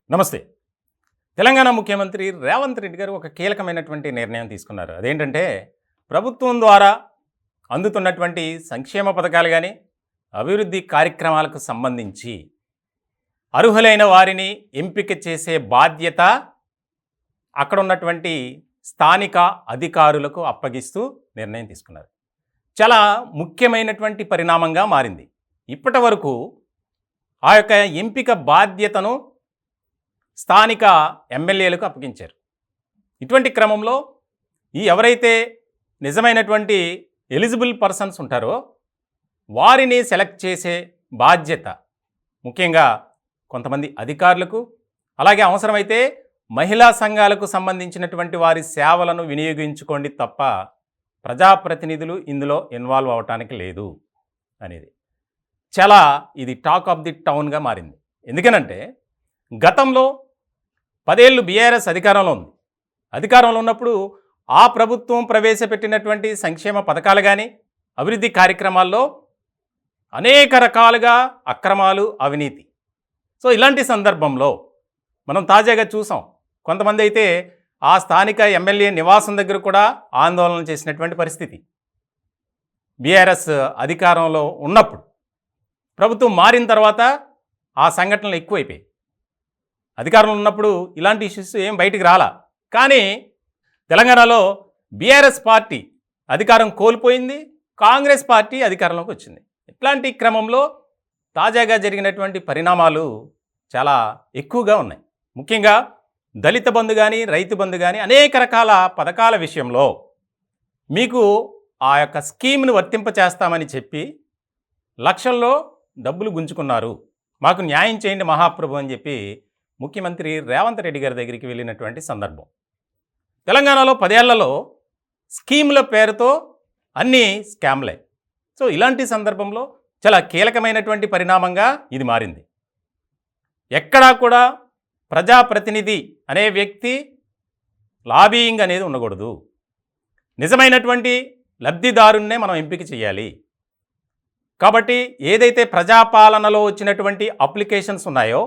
నమస్తే. తెలంగాణ ముఖ్యమంత్రి రేవంత్ రెడ్డి గారు ఒక కీలకమైనటువంటి నిర్ణయం తీసుకున్నారు. అదేంటంటే ప్రభుత్వం ద్వారా అందుతున్నటువంటి సంక్షేమ పథకాలు గానీ, అభివృద్ధి కార్యక్రమాలకు సంబంధించి అర్హులైన వారిని ఎంపిక చేసే బాధ్యత అక్కడ ఉన్నటువంటి స్థానిక అధికారులకు అప్పగిస్తూ నిర్ణయం తీసుకున్నారు. చాలా ముఖ్యమైనటువంటి పరిణామంగా మారింది. ఇప్పటివరకు ఆ యొక్క ఎంపిక బాధ్యతను స్థానిక ఎమ్మెల్యేలకు అప్పగించారు. ఇటువంటి క్రమంలో ఎవరైతే నిజమైనటువంటి ఎలిజిబుల్ పర్సన్స్ ఉంటారో వారిని సెలెక్ట్ చేసే బాధ్యత ముఖ్యంగా కొంతమంది అధికారులకు, అలాగే అవసరమైతే మహిళా సంఘాలకు సంబంధించినటువంటి వారి సేవలను వినియోగించుకోండి తప్ప ప్రజాప్రతినిధులు ఇందులో ఇన్వాల్వ్ అవ్వటానికి లేదు అనేది చాలా ఇది టాక్ ఆఫ్ ది టౌన్గా మారింది. ఎందుకనంటే గతంలో 10 ఏళ్ళు బీఆర్ఎస్ అధికారంలో ఉంది. అధికారంలో ఉన్నప్పుడు ఆ ప్రభుత్వం ప్రవేశపెట్టినటువంటి సంక్షేమ పథకాలు కానీ, అభివృద్ధి కార్యక్రమాల్లో అనేక రకాలుగా అక్రమాలు, అవినీతి. సో ఇలాంటి సందర్భంలో మనం తాజాగా చూసాం. కొంతమంది అయితే ఆ స్థానిక ఎమ్మెల్యే నివాసం దగ్గర కూడా ఆందోళన చేసినటువంటి పరిస్థితి. బీఆర్ఎస్ అధికారంలో ఉన్నప్పుడు ప్రభుత్వం మారిన తర్వాత ఆ సంఘటనలు ఎక్కువైపోయాయి. అధికారంలో ఉన్నప్పుడు ఇలాంటి ఇష్యూస్ ఏం బయటికి రాలా. కానీ తెలంగాణలో బీఆర్ఎస్ పార్టీ అధికారం కోల్పోయింది, కాంగ్రెస్ పార్టీ అధికారంలోకి వచ్చింది. ఇట్లాంటి క్రమంలో తాజాగా జరిగినటువంటి పరిణామాలు చాలా ఎక్కువగా ఉన్నాయి. ముఖ్యంగా దళిత బంధు కానీ, రైతు బంధు కానీ అనేక రకాల పథకాల విషయంలో మీకు ఆ యొక్క స్కీమ్ను వర్తింపచేస్తామని చెప్పి లక్షల్లో డబ్బులు గుంజుకున్నారు, మాకు న్యాయం చేయండి మహాప్రభు అని చెప్పి ముఖ్యమంత్రి రేవంత్ రెడ్డి గారి దగ్గరికి వెళ్ళినటువంటి సందర్భం. తెలంగాణలో 10 ఏళ్లలో స్కీముల పేరుతో అన్నీ స్కామ్లే. సో ఇలాంటి సందర్భంలో చాలా కీలకమైనటువంటి పరిణామంగా ఇది మారింది. ఎక్కడా కూడా ప్రజాప్రతినిధి అనే వ్యక్తి లాబీయింగ్ అనేది ఉండకూడదు. నిజమైనటువంటి లబ్ధిదారున్నే మనం ఎంపిక చేయాలి. కాబట్టి ఏదైతే ప్రజాపాలనలో వచ్చినటువంటి అప్లికేషన్స్ ఉన్నాయో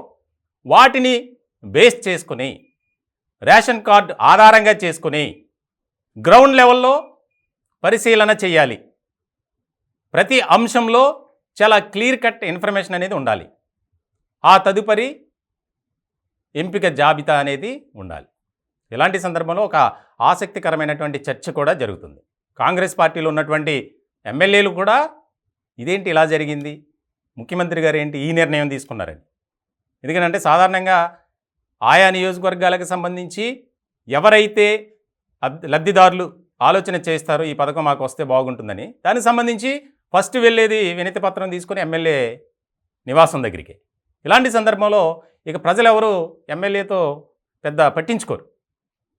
వాటిని బేస్ చేసుకుని, రేషన్ కార్డు ఆధారంగా చేసుకుని గ్రౌండ్ లెవెల్లో పరిశీలన చేయాలి. ప్రతి అంశంలో చాలా క్లియర్ కట్ ఇన్ఫర్మేషన్ అనేది ఉండాలి. ఆ తదుపరి ఎంపిక జాబితా అనేది ఉండాలి. ఇలాంటి సందర్భంలో ఒక ఆసక్తికరమైనటువంటి చర్చ కూడా జరుగుతుంది. కాంగ్రెస్ పార్టీలో ఉన్నటువంటి ఎమ్మెల్యేలు కూడా ఇదేంటి ఇలా జరిగింది, ముఖ్యమంత్రి గారు ఏంటి ఈ నిర్ణయం తీసుకున్నారని. ఎందుకంటే సాధారణంగా ఆయా నియోజకవర్గాలకు సంబంధించి ఎవరైతే లబ్ధిదారులు ఆలోచన చేస్తారో ఈ పథకం మాకు వస్తే బాగుంటుందని, దానికి సంబంధించి ఫస్ట్ వెళ్ళేది వినతి పత్రం తీసుకొని ఎమ్మెల్యే నివాసం దగ్గరికి. ఇలాంటి సందర్భంలో ఇక ప్రజలు ఎవరు ఎమ్మెల్యేతో పెద్ద పట్టించుకోరు.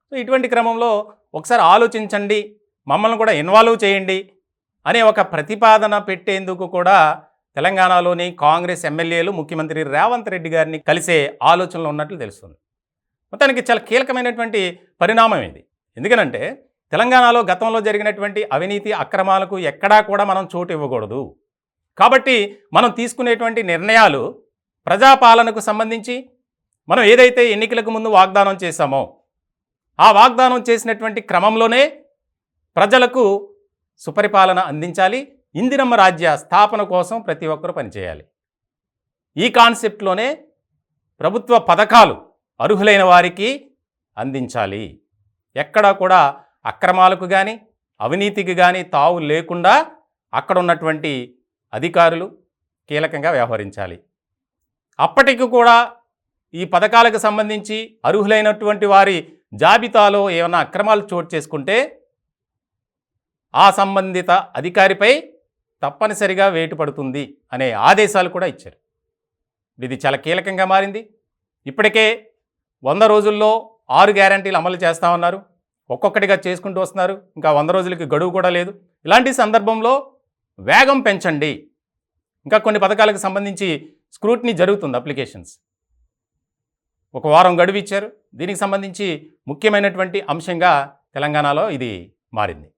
సో ఇటువంటి క్రమంలో ఒకసారి ఆలోచించండి, మమ్మల్ని కూడా ఇన్వాల్వ్ చేయండి అనే ఒక ప్రతిపాదన పెట్టేందుకు కూడా తెలంగాణలోని కాంగ్రెస్ ఎమ్మెల్యేలు ముఖ్యమంత్రి రేవంత్ రెడ్డి గారిని కలిసే ఆలోచనలో ఉన్నట్లు తెలుస్తుంది. మొత్తానికి చాలా కీలకమైనటువంటి పరిణామం ఇది. ఎందుకనంటే తెలంగాణలో గతంలో జరిగినటువంటి అవినీతి అక్రమాలకు ఎక్కడా కూడా మనం చోటు ఇవ్వకూడదు. కాబట్టి మనం తీసుకునేటువంటి నిర్ణయాలు ప్రజాపాలనకు సంబంధించి మనం ఏదైతే ఎన్నికలకు ముందు వాగ్దానం చేశామో ఆ వాగ్దానం చేసినటువంటి క్రమంలోనే ప్రజలకు సుపరిపాలన అందించాలి. ఇందిరమ్మ రాజ్య స్థాపన కోసం ప్రతి ఒక్కరూ పనిచేయాలి. ఈ కాన్సెప్ట్లోనే ప్రభుత్వ పథకాలు అర్హులైన వారికి అందించాలి. ఎక్కడా కూడా అక్రమాలకు కానీ, అవినీతికి కానీ తావు లేకుండా అక్కడ ఉన్నటువంటి అధికారులు కీలకంగా వ్యవహరించాలి. అప్పటికి కూడా ఈ పథకాలకు సంబంధించి అర్హులైనటువంటి వారి జాబితాలో ఏమైనా అక్రమాలు చోటు చేసుకుంటే ఆ సంబంధిత అధికారిపై తప్పనిసరిగా వేటు పడుతుంది అనే ఆదేశాలు కూడా ఇచ్చారు. ఇది చాలా కీలకంగా మారింది. ఇప్పటికే 100 రోజుల్లో 6 గ్యారంటీలు అమలు చేస్తామన్నారు. ఒక్కొక్కటిగా చేసుకుంటూ వస్తున్నారు. ఇంకా 100 రోజులకి గడువు కూడా లేదు. ఇలాంటి సందర్భంలో వేగం పెంచండి. ఇంకా కొన్ని పథకాలకు సంబంధించి స్క్రూటినీ జరుగుతుంది. అప్లికేషన్స్ 1 వారం గడువు ఇచ్చారు. దీనికి సంబంధించి ముఖ్యమైనటువంటి అంశంగా తెలంగాణలో ఇది మారింది.